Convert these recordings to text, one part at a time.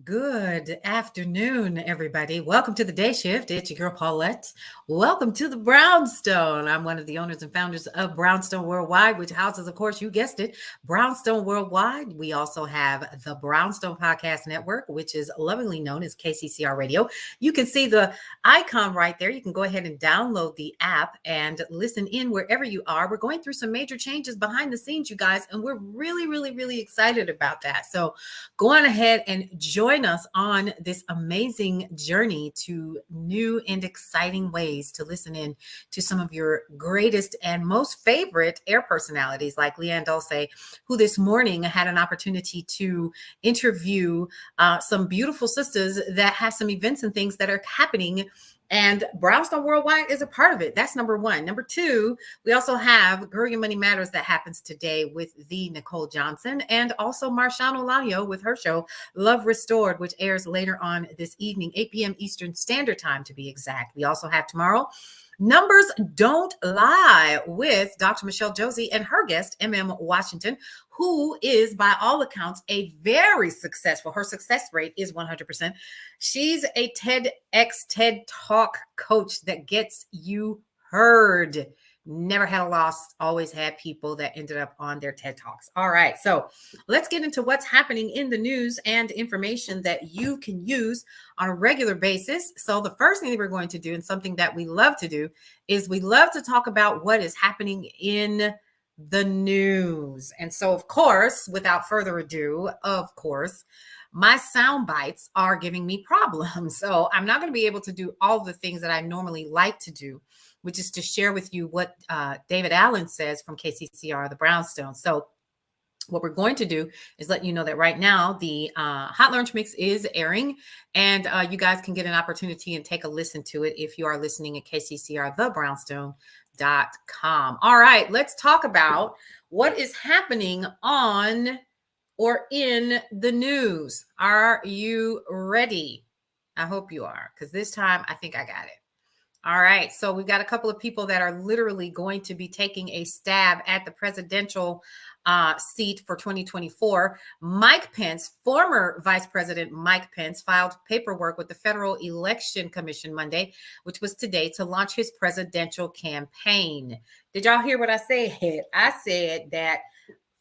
Good afternoon, everybody. Welcome to the day shift. It's your girl, Paulette. Welcome to the Brownstone. I'm one of the owners and founders of Brownstone Worldwide, which houses, of course, you guessed it, Brownstone Worldwide. We also have the Brownstone Podcast Network, which is lovingly known as KCCR Radio. You can see the icon right there. You can go ahead and download the app and listen in wherever you are. We're going through some major changes behind the scenes, you guys, and we're really excited about that. So go on ahead and join us on this amazing journey to new and exciting ways to listen in to some of your greatest and most favorite air personalities like Leanne Dulce, who this morning had an opportunity to interview some beautiful sisters that have some events and things that are happening. And Brownstone Worldwide is a part of it. That's number one. Number two, we also have Girl Your Money Matters that happens today with the Nicole Johnson and also Marshawn Olanyo with her show, Love Restored, which airs later on this evening, 8 p.m. Eastern Standard Time to be exact. We also have tomorrow, Numbers Don't Lie with Dr. Michelle Josie and her guest, M.M. Washington, who is by all accounts a very successful, her success rate is 100%. She's a TED Talk coach that gets you heard. Never had a loss, always had people that ended up on their TED Talks. All right, so let's get into what's happening in the news and information that you can use on a regular basis. So the first thing that we're going to do, and something that we love to do, is we love to talk about what is happening in the news. And so, of course, without further ado, my sound bites are giving me problems. So I'm not going to be able to do all the things that I normally like to do, which is to share with you what David Allen says from KCCR, the Brownstone. So what we're going to do is let you know that right now the Hot Lunch Mix is airing, and you guys can get an opportunity and take a listen to it if you are listening at KCCRthebrownstone.com. All right, let's talk about what is happening on or in the news. Are you ready? I hope you are, because this time I think I got it. All right, so we've got a couple of people that are literally going to be taking a stab at the presidential seat for 2024. Mike Pence, former Vice President Mike Pence, filed paperwork with the Federal Election Commission Monday, which was today, to launch his presidential campaign. Did y'all hear what I said? I said that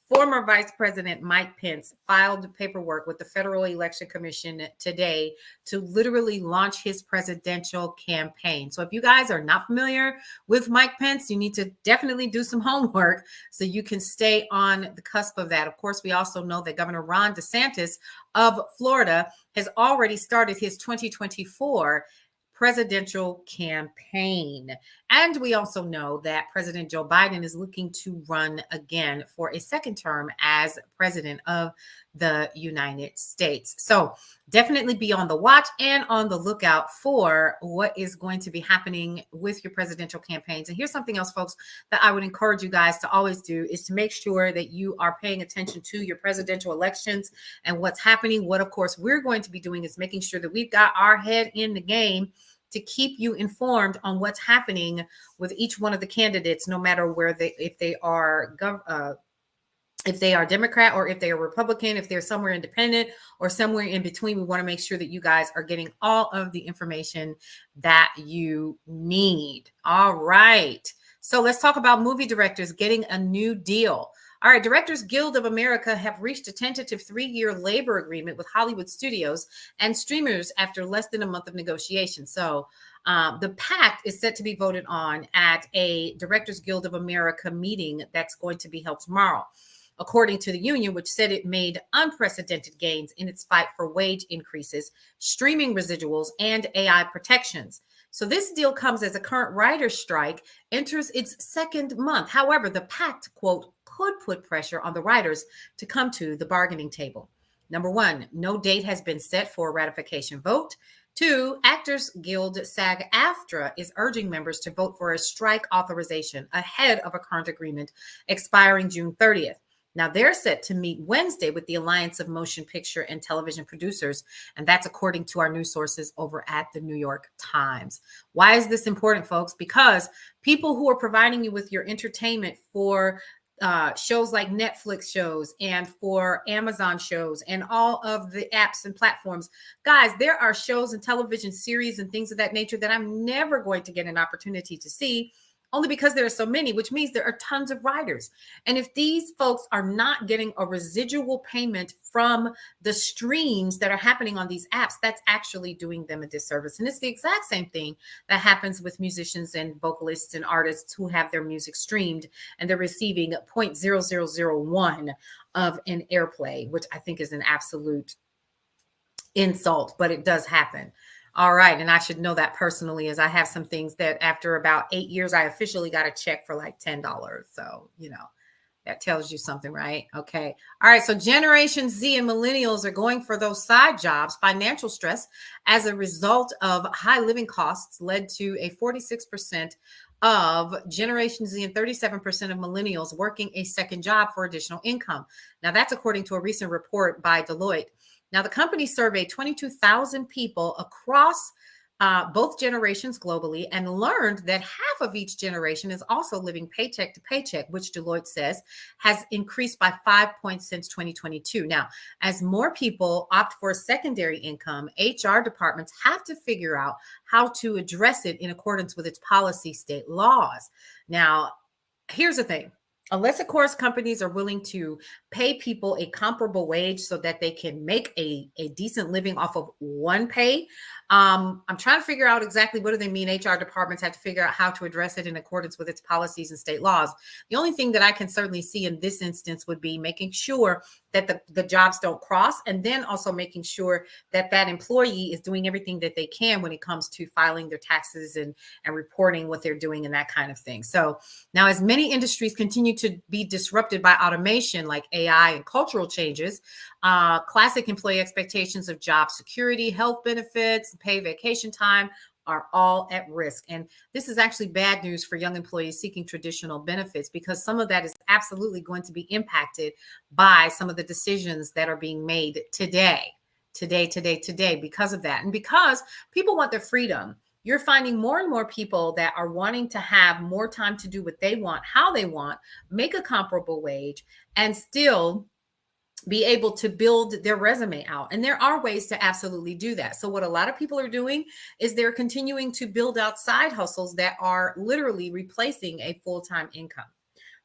former Vice President Mike Pence filed paperwork with the Federal Election Commission today to literally launch his presidential campaign. So if you guys are not familiar with Mike Pence, you need to definitely do some homework so you can stay on the cusp of that. Of course, we also know that Governor Ron DeSantis of Florida has already started his 2024 presidential campaign. And we also know that President Joe Biden is looking to run again for a second term as president of the United States. So definitely be on the watch and on the lookout for what is going to be happening with your presidential campaigns. And here's something else, folks, that I would encourage you guys to always do, is to make sure that you are paying attention to your presidential elections and what's happening. What, of course, we're going to be doing is making sure that we've got our head in the game to keep you informed on what's happening with each one of the candidates, no matter where if they are Democrat or if they are Republican, if they're somewhere independent or somewhere in between. We want to make sure that you guys are getting all of the information that you need. All right. So let's talk about movie directors getting a new deal. All right, Directors Guild of America have reached a tentative 3-year labor agreement with Hollywood studios and streamers after less than a month of negotiation. So the pact is set to be voted on at a Directors Guild of America meeting that's going to be held tomorrow, according to the union, which said it made unprecedented gains in its fight for wage increases, streaming residuals, and AI protections. So this deal comes as a current writer's strike enters its second month. However, the pact, quote, could put pressure on the writers to come to the bargaining table. Number one, no date has been set for a ratification vote. 2, Actors Guild SAG-AFTRA is urging members to vote for a strike authorization ahead of a current agreement expiring June 30th. Now, they're set to meet Wednesday with the Alliance of Motion Picture and Television Producers, and that's according to our news sources over at the New York Times. Why is this important, folks? Because people who are providing you with your entertainment for shows like Netflix shows and for Amazon shows and all of the apps and platforms. Guys, there are shows and television series and things of that nature that I'm never going to get an opportunity to see, only because there are so many, which means there are tons of writers. And if these folks are not getting a residual payment from the streams that are happening on these apps, that's actually doing them a disservice. And it's the exact same thing that happens with musicians and vocalists and artists who have their music streamed and they're receiving 0.0001 of an airplay, which I think is an absolute insult, but it does happen. All right. And I should know that personally, as I have some things that after about 8 years, I officially got a check for like $10. So, that tells you something, right? Okay. All right. So Generation Z and millennials are going for those side jobs. Financial stress as a result of high living costs led to a 46% of Generation Z and 37% of millennials working a second job for additional income. Now, that's according to a recent report by Deloitte. Now, the company surveyed 22,000 people across both generations globally and learned that half of each generation is also living paycheck to paycheck, which Deloitte says has increased by 5 points since 2022. Now, as more people opt for a secondary income, HR departments have to figure out how to address it in accordance with its policy state laws. Now, here's the thing. Unless, of course, companies are willing to pay people a comparable wage so that they can make a decent living off of one pay. I'm trying to figure out exactly what do they mean. HR departments have to figure out how to address it in accordance with its policies and state laws. The only thing that I can certainly see in this instance would be making sure that the jobs don't cross, and then also making sure that that employee is doing everything that they can when it comes to filing their taxes and reporting what they're doing and that kind of thing. So now, as many industries continue to be disrupted by automation like AI and cultural changes, classic employee expectations of job security, health benefits, paid vacation time are all at risk. And this is actually bad news for young employees seeking traditional benefits, because some of that is absolutely going to be impacted by some of the decisions that are being made today, because of that. And because people want their freedom, you're finding more and more people that are wanting to have more time to do what they want, how they want, make a comparable wage, and still be able to build their resume out. And there are ways to absolutely do that. So what a lot of people are doing is they're continuing to build out side hustles that are literally replacing a full-time income.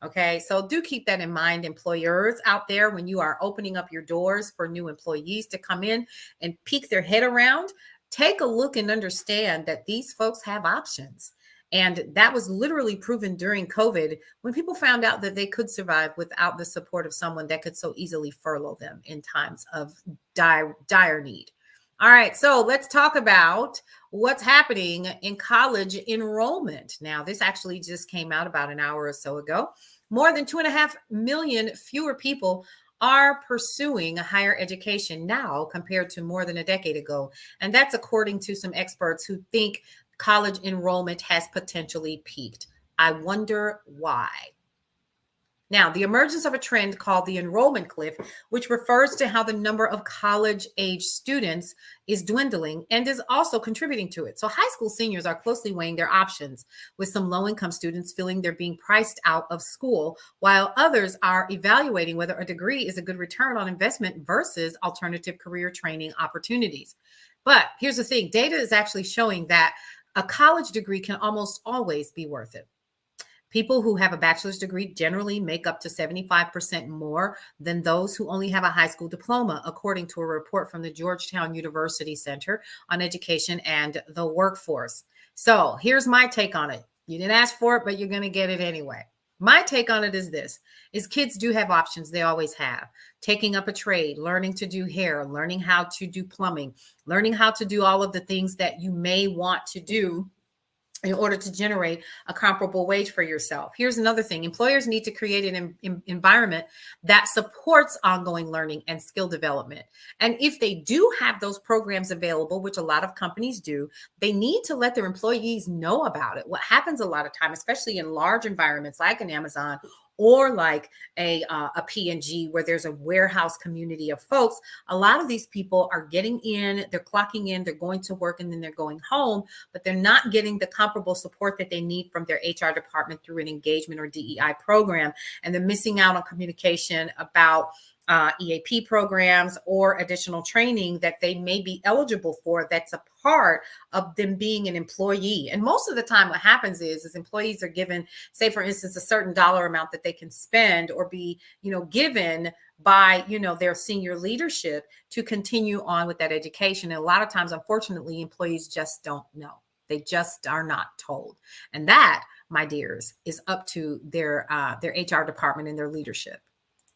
Okay, so do keep that in mind, employers out there, when you are opening up your doors for new employees to come in and peek their head around. Take a look and understand that these folks have options. And that was literally proven during COVID, when people found out that they could survive without the support of someone that could so easily furlough them in times of dire need. All right, so let's talk about what's happening in college enrollment. Now, this actually just came out about an hour or so ago. More than 2.5 million fewer people are pursuing a higher education now compared to more than a decade ago. And that's according to some experts who think college enrollment has potentially peaked. I wonder why. Now, the emergence of a trend called the enrollment cliff, which refers to how the number of college-age students is dwindling and is also contributing to it. So high school seniors are closely weighing their options, with some low-income students feeling they're being priced out of school, while others are evaluating whether a degree is a good return on investment versus alternative career training opportunities. But here's the thing, data is actually showing that a college degree can almost always be worth it. People who have a bachelor's degree generally make up to 75% more than those who only have a high school diploma, according to a report from the Georgetown University Center on Education and the Workforce. So here's my take on it. You didn't ask for it, but you're going to get it anyway. My take on it is this, is kids do have options. They always have. Taking up a trade, learning to do hair, learning how to do plumbing, learning how to do all of the things that you may want to do in order to generate a comparable wage for yourself. Here's another thing. Employers need to create an environment that supports ongoing learning and skill development. And if they do have those programs available, which a lot of companies do, they need to let their employees know about it. What happens a lot of time, especially in large environments like an Amazon or like a P&G where there's a warehouse community of folks. A lot of these people are getting in, they're clocking in, they're going to work, and then they're going home, but they're not getting the comparable support that they need from their HR department through an engagement or DEI program. And they're missing out on communication about EAP programs or additional training that they may be eligible for that's a part of them being an employee. And most of the time what happens is employees are given, say for instance, a certain dollar amount that they can spend or be, given by, their senior leadership to continue on with that education. And a lot of times, unfortunately, employees just don't know. They just are not told. And that, my dears, is up to their HR department and their leadership.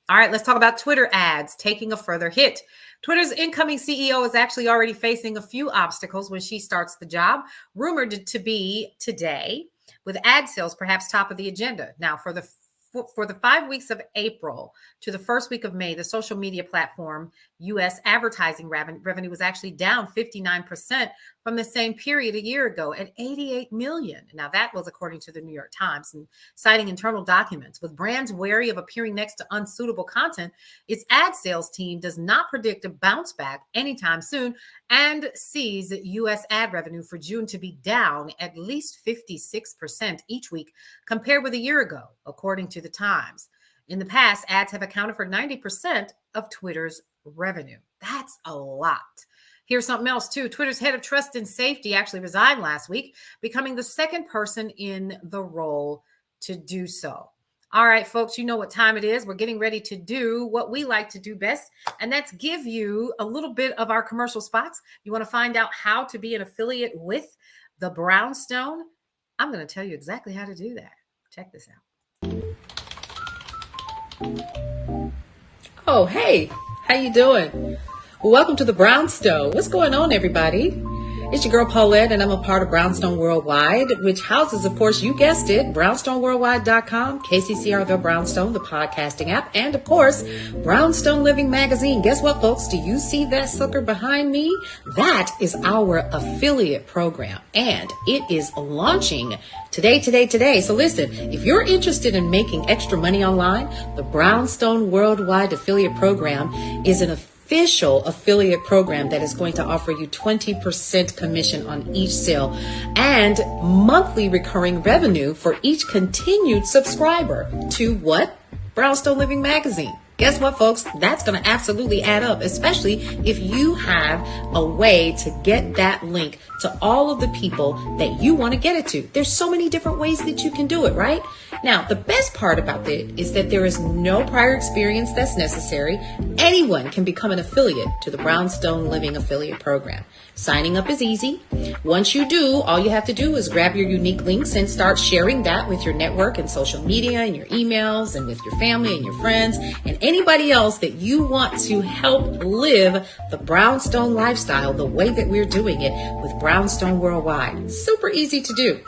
All right, let's talk about Twitter ads taking a further hit. Twitter's incoming CEO is actually already facing a few obstacles when she starts the job, rumored to be today, with ad sales perhaps top of the agenda. Now, for the 5 weeks of April to the first week of May, the social media platform U.S. advertising revenue was actually down 59% from the same period a year ago at $88 million. Now, that was according to the New York Times, and citing internal documents. With brands wary of appearing next to unsuitable content, its ad sales team does not predict a bounce back anytime soon and sees U.S. ad revenue for June to be down at least 56% each week compared with a year ago, according to the Times. In the past, ads have accounted for 90% of Twitter's revenue. That's a lot. Here's something else too. Twitter's head of trust and safety actually resigned last week, becoming the second person in the role to do so. All right, folks, you know what time it is. We're getting ready to do what we like to do best, and that's give you a little bit of our commercial spots. You want to find out how to be an affiliate with the Brownstone? I'm going to tell you exactly how to do that. Check this out. Oh, hey, how you doing? Well, welcome to the Brownstone. What's going on, everybody? It's your girl Paulette, and I'm a part of Brownstone Worldwide, which houses, of course, you guessed it, brownstoneworldwide.com, KCCR The Brownstone, the podcasting app, and, of course, Brownstone Living Magazine. Guess what, folks? Do you see that sucker behind me? That is our affiliate program, and it is launching today. So listen, if you're interested in making extra money online, the Brownstone Worldwide Affiliate Program is an official affiliate program that is going to offer you 20% commission on each sale and monthly recurring revenue for each continued subscriber to what? Brownstone Living Magazine. Guess what, folks? That's going to absolutely add up, especially if you have a way to get that link to all of the people that you want to get it to. There's so many different ways that you can do it, right? Now, the best part about it is that there is no prior experience that's necessary. Anyone can become an affiliate to the Brownstone Living Affiliate Program. Signing up is easy. Once you do, all you have to do is grab your unique links and start sharing that with your network and social media and your emails and with your family and your friends and anybody else that you want to help live the Brownstone lifestyle the way that we're doing it with Brownstone Worldwide. Super easy to do.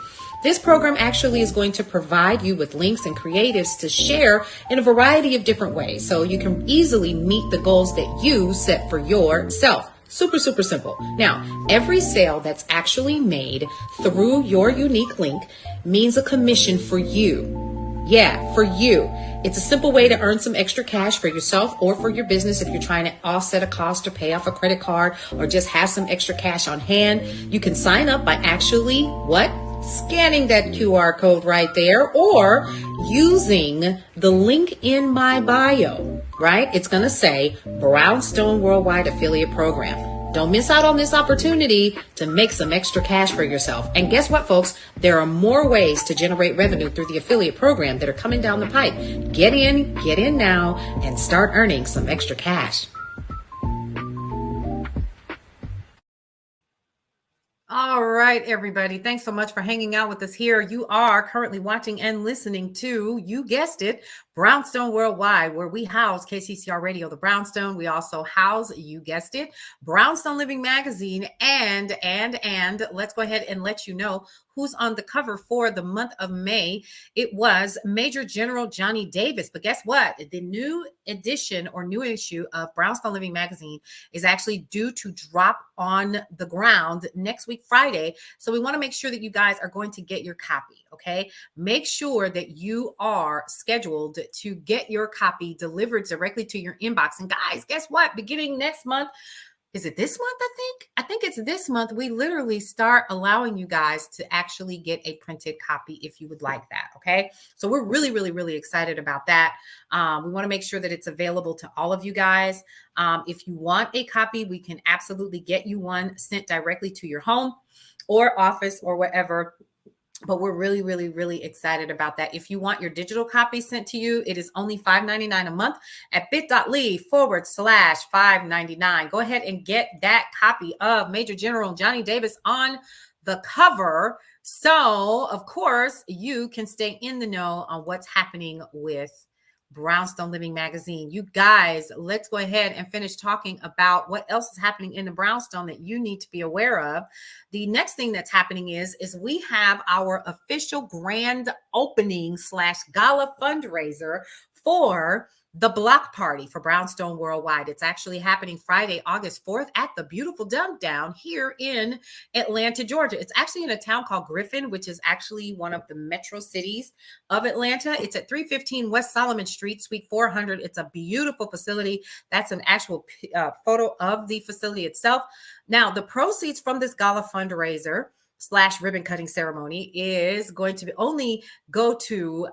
This program actually is going to provide you with links and creatives to share in a variety of different ways, so you can easily meet the goals that you set for yourself. Super simple. Now, every sale that's actually made through your unique link means a commission for you. Yeah, for you. It's a simple way to earn some extra cash for yourself or for your business if you're trying to offset a cost or pay off a credit card or just have some extra cash on hand. You can sign up by actually scanning that QR code right there or using the link in my bio, right? It's going to say Brownstone Worldwide Affiliate Program. Don't miss out on this opportunity to make some extra cash for yourself. And guess what, folks? There are more ways to generate revenue through the affiliate program that are coming down the pipe. Get in now and start earning some extra cash. All right, everybody. Thanks so much for hanging out with us here. You are currently watching and listening to, you guessed it, Brownstone Worldwide, where we house KCCR Radio, the Brownstone. We also house, you guessed it, Brownstone Living Magazine. And let's go ahead and let you know who's on the cover for the month of May. It was Major General Johnny Davis. But guess what? The new edition or new issue of Brownstone Living Magazine is actually due to drop on the ground next week, Friday. Friday. So we want to make sure that you guys are going to get your copy. Okay. Make sure that you are scheduled to get your copy delivered directly to your inbox. And guys, guess what? Beginning next month, is it this month? I think it's this month. We literally start allowing you guys to actually get a printed copy if you would like that. Okay. So we're really, really, really excited about that. We want to make sure that it's available to all of you guys. If you want a copy, we can absolutely get you one sent directly to your home or office or whatever. But we're really, really, really excited about that. If you want your digital copy sent to you, it is only $5.99 a month at bit.ly/$5.99. Go ahead and get that copy of Major General Johnny Davis on the cover. So, of course, you can stay in the know on what's happening with Brownstone Living Magazine. You guys, let's go ahead and finish talking about what else is happening in the Brownstone that you need to be aware of. The next thing that's happening is we have our official grand opening / gala fundraiser for the block party for Brownstone Worldwide. It's actually happening Friday, August 4th at the beautiful Dump Down here in Atlanta, Georgia. It's actually in a town called Griffin, which is actually one of the metro cities of Atlanta. It's at 315 West Solomon Street, Suite 400. It's a beautiful facility. That's an actual photo of the facility itself. Now, the proceeds from this gala fundraiser / ribbon cutting ceremony is going to only go to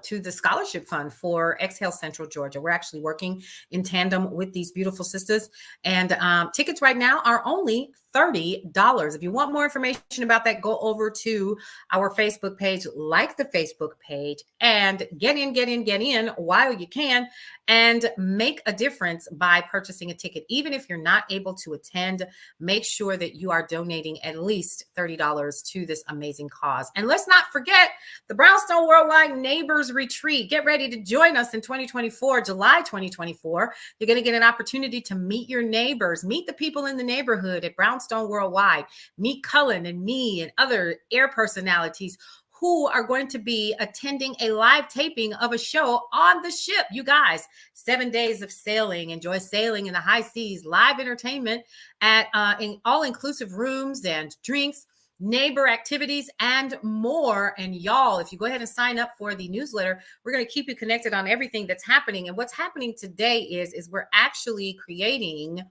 to the scholarship fund for Exhale Central Georgia. We're actually working in tandem with these beautiful sisters, and tickets right now are only $30. If you want more information about that, go over to our Facebook page, like the Facebook page, and get in while you can, and make a difference by purchasing a ticket. Even if you're not able to attend, make sure that you are donating at least $30 to this amazing cause. And let's not forget the Brownstone Worldwide Neighbors Retreat. Get ready to join us in 2024, July 2024. You're going to get an opportunity to meet your neighbors, meet the people in the neighborhood at Brownstone Worldwide, meet Cullen and me and other air personalities who are going to be attending a live taping of a show on the ship. You guys, 7 days of sailing. Enjoy sailing in the high seas, live entertainment at in all-inclusive rooms and drinks, neighbor activities, and more. And y'all, if you go ahead and sign up for the newsletter, we're going to keep you connected on everything that's happening. And what's happening today is we're actually creating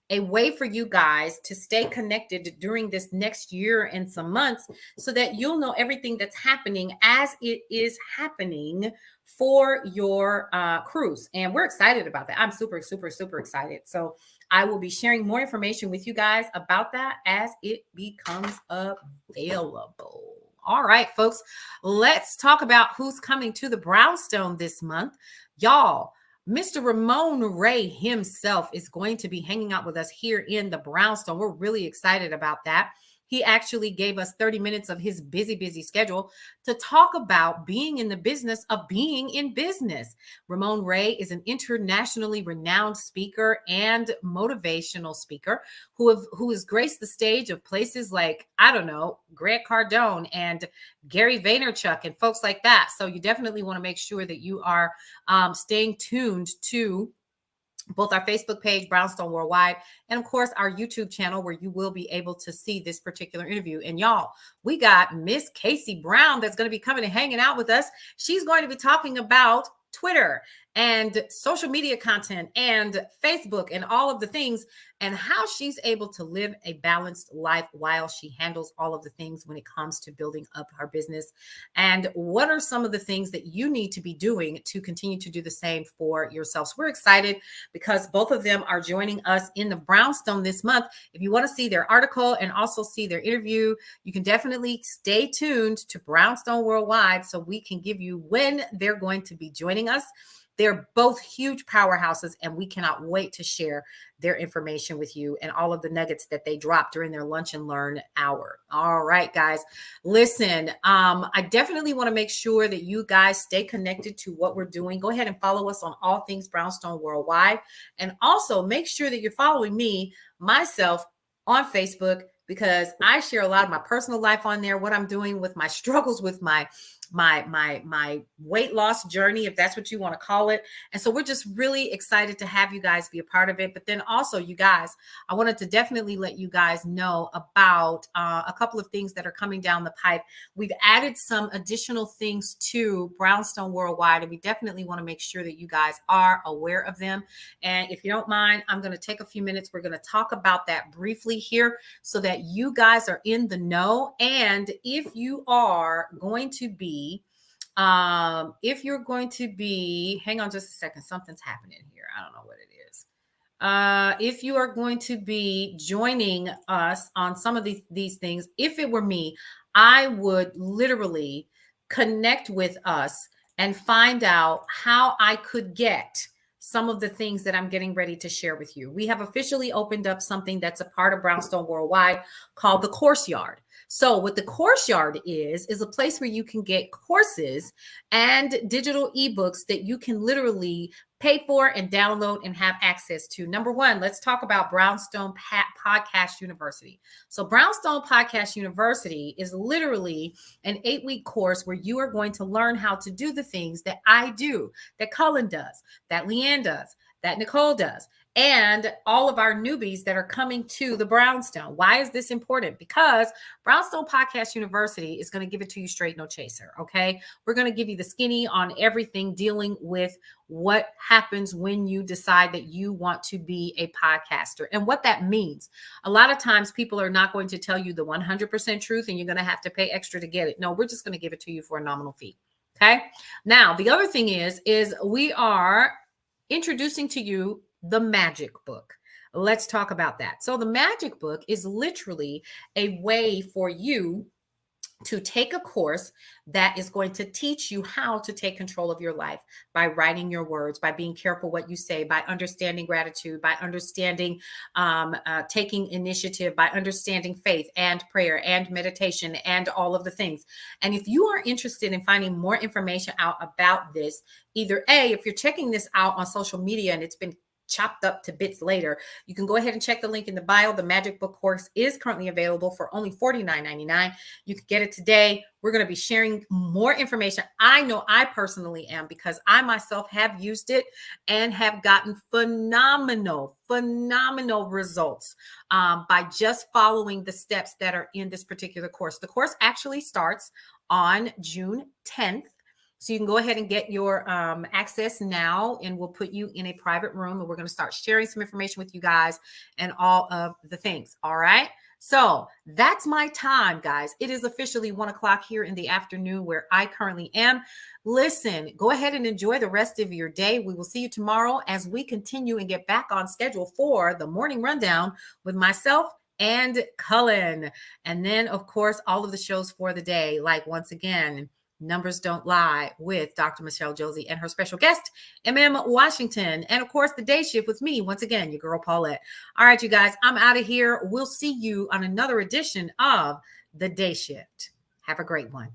a way for you guys to stay connected during this next year and some months so that you'll know everything that's happening as it is happening for your cruise. And we're excited about that. I'm super, super, super excited. So I will be sharing more information with you guys about that as it becomes available. All right, folks, let's talk about who's coming to the Brownstone this month. Y'all, Mr. Ramon Ray himself is going to be hanging out with us here in the Brownstone. We're really excited about that. He actually gave us 30 minutes of his busy schedule to talk about being in the business of being in business. Ramon Ray is an internationally renowned speaker and motivational speaker who has graced the stage of places like, I don't know, Grant Cardone and Gary Vaynerchuk and folks like that. So you definitely want to make sure that you are staying tuned to both our Facebook page, Brownstone Worldwide, and of course our YouTube channel, where you will be able to see this particular interview. And y'all, we got Miss Casey Brown that's going to be coming and hanging out with us. She's going to be talking about Twitter and social media content and Facebook and all of the things, and how she's able to live a balanced life while she handles all of the things when it comes to building up her business. And what are some of the things that you need to be doing to continue to do the same for yourself? So we're excited because both of them are joining us in the Brownstone this month. If you want to see their article and also see their interview, you can definitely stay tuned to Brownstone Worldwide so we can give you when they're going to be joining us. They're both huge powerhouses, and we cannot wait to share their information with you and all of the nuggets that they drop during their lunch and learn hour. All right, guys, listen, I definitely want to make sure that you guys stay connected to what we're doing. Go ahead and follow us on all things Brownstone Worldwide. And also make sure that you're following myself on Facebook, because I share a lot of my personal life on there, what I'm doing with my struggles with my my weight loss journey, if that's what you want to call it. And so we're just really excited to have you guys be a part of it. But then also, you guys, I wanted to definitely let you guys know about a couple of things that are coming down the pipe. We've added some additional things to Brownstone Worldwide, and we definitely want to make sure that you guys are aware of them. And if you don't mind, I'm going to take a few minutes. We're going to talk about that briefly here so that you guys are in the know. And if you are going to be hang on just a second, something's happening here, I don't know what it is. If you are going to be joining us on some of these things, if it were me, I would literally connect with us and find out how I could get some of the things that I'm getting ready to share with you. We have officially opened up something that's a part of Brownstone Worldwide called the Course Yard. So what the Course Yard is a place where you can get courses and digital ebooks that you can literally pay for and download and have access to. Number one, let's talk about Brownstone Podcast University. So Brownstone Podcast University is literally an 8-week course where you are going to learn how to do the things that I do, that Cullen does, that Leanne does, that Nicole does, and all of our newbies that are coming to the Brownstone. Why is this important? Because Brownstone Podcast University is going to give it to you straight, no chaser. Okay. We're going to give you the skinny on everything dealing with what happens when you decide that you want to be a podcaster and what that means. A lot of times people are not going to tell you the 100% truth and you're going to have to pay extra to get it. No, we're just going to give it to you for a nominal fee. Okay. Now, the other thing is we are introducing to you the Magic Book. Let's talk about that. So the Magic Book is literally a way for you to take a course that is going to teach you how to take control of your life by writing your words, by being careful what you say, by understanding gratitude, by understanding taking initiative, by understanding faith and prayer and meditation and all of the things. And if you are interested in finding more information out about this, either A, if you're checking this out on social media and it's been chopped up to bits later, you can go ahead and check the link in the bio. The Magic Book course is currently available for only $49.99. You can get it today. We're going to be sharing more information. I know I personally am, because I myself have used it and have gotten phenomenal results by just following the steps that are in this particular course. The course actually starts on June 10th. So you can go ahead and get your access now, and we'll put you in a private room, and we're going to start sharing some information with you guys and all of the things. All right. So that's my time, guys. It is officially 1:00 here in the afternoon where I currently am. Listen, go ahead and enjoy the rest of your day. We will see you tomorrow as we continue and get back on schedule for the morning rundown with myself and Cullen. And then, of course, all of the shows for the day, like once again, Numbers Don't Lie with Dr. Michelle Josie and her special guest, MM Washington. And of course, the day shift with me, once again, your girl Paulette. All right, you guys, I'm out of here. We'll see you on another edition of the Day Shift. Have a great one.